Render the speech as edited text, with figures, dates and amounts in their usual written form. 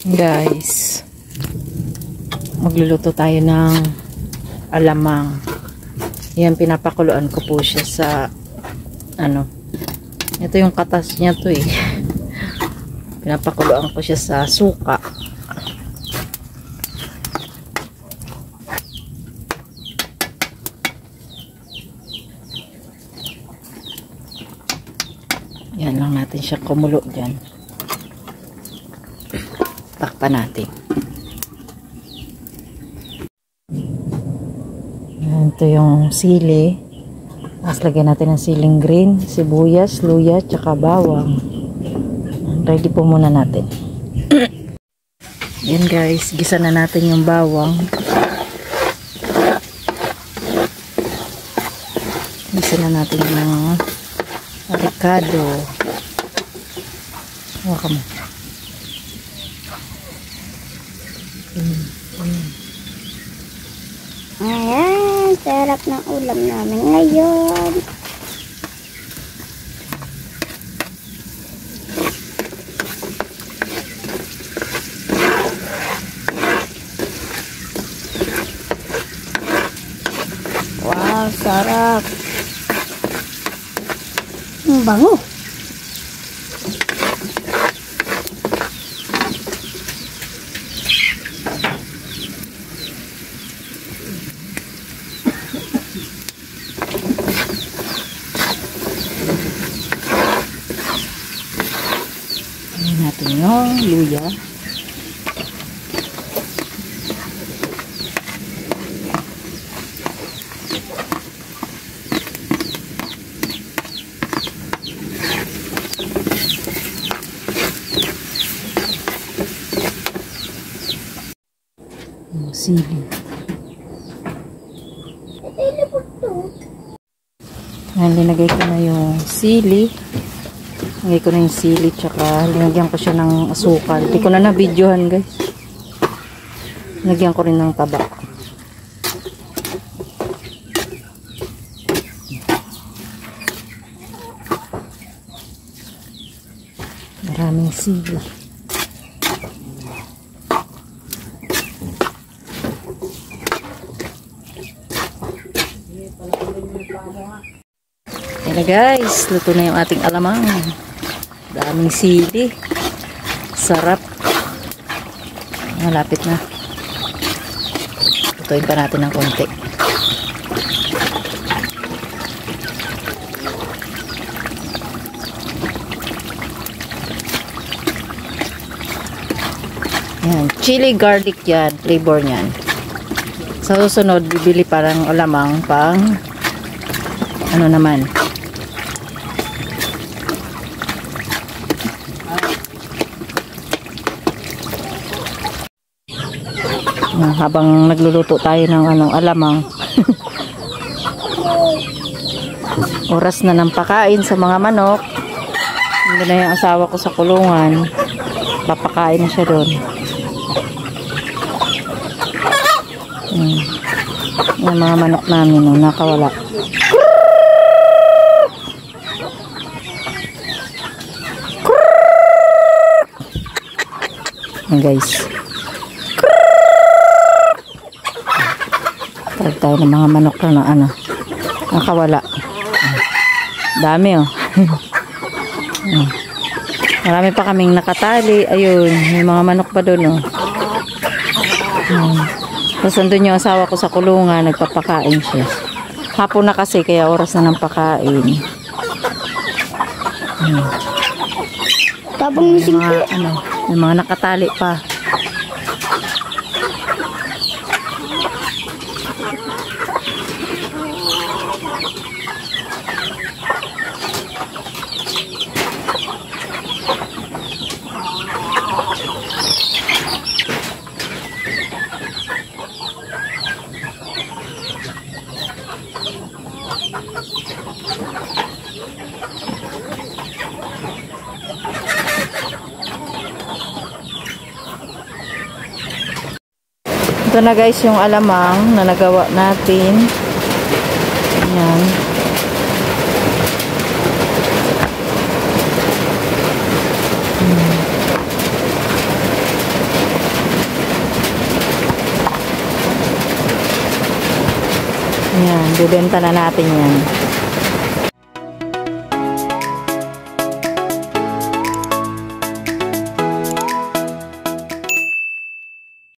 Guys, magluluto tayo ng alamang. Yan, pinapakuluan ko po siya sa ito yung katas niya to eh. Pinapakuluan ko siya sa suka. Yan lang natin siya kumulo dyan. Takpan natin. Yan, ito yung sili. Tapos lagyan natin ng siling green, sibuyas, luya, tsaka bawang. Ready po muna natin. Yan guys, gisa na natin yung bawang. Gisa na natin yung avocado. Waka mo. Ayan, sarap ng ulam namin ngayon. Wow, sarap. Ang bango. Natin yung luya. Sili. Ayan, linagay ko na yung sili. Lagay ko na yung sili, tsaka linagyan ko siya ng asukal. Hindi ko na na-videohan guys. Lagyan ko rin ng taba. Maraming sili. Ayan na guys, luto na yung ating alamang. Daming sili. Sarap. Malapit na. Lutuin pa natin ng konti. Ayan, chili garlic yan, flavor niyan. Sa susunod, bibili parang alamang pang naman. Habang nagluluto tayo ng alamang. Oras na ng pakain sa mga manok. Hindi na yung asawa ko sa kulungan. Papakain na siya doon. Yung mga manok namin nakawala. Guys, tawag tayo ng mga manok na nakawala. Dami marami pa kaming nakatali. Ayun, may mga manok pa doon tapos andun yung asawa ko sa kulungan, nagpapakain siya. Hapon na kasi, kaya oras na ng pakain. Tabang yung may mga nakatali pa. Ito na guys yung alamang na nagawa natin. Ayan. Ayan, bibenta na natin yan.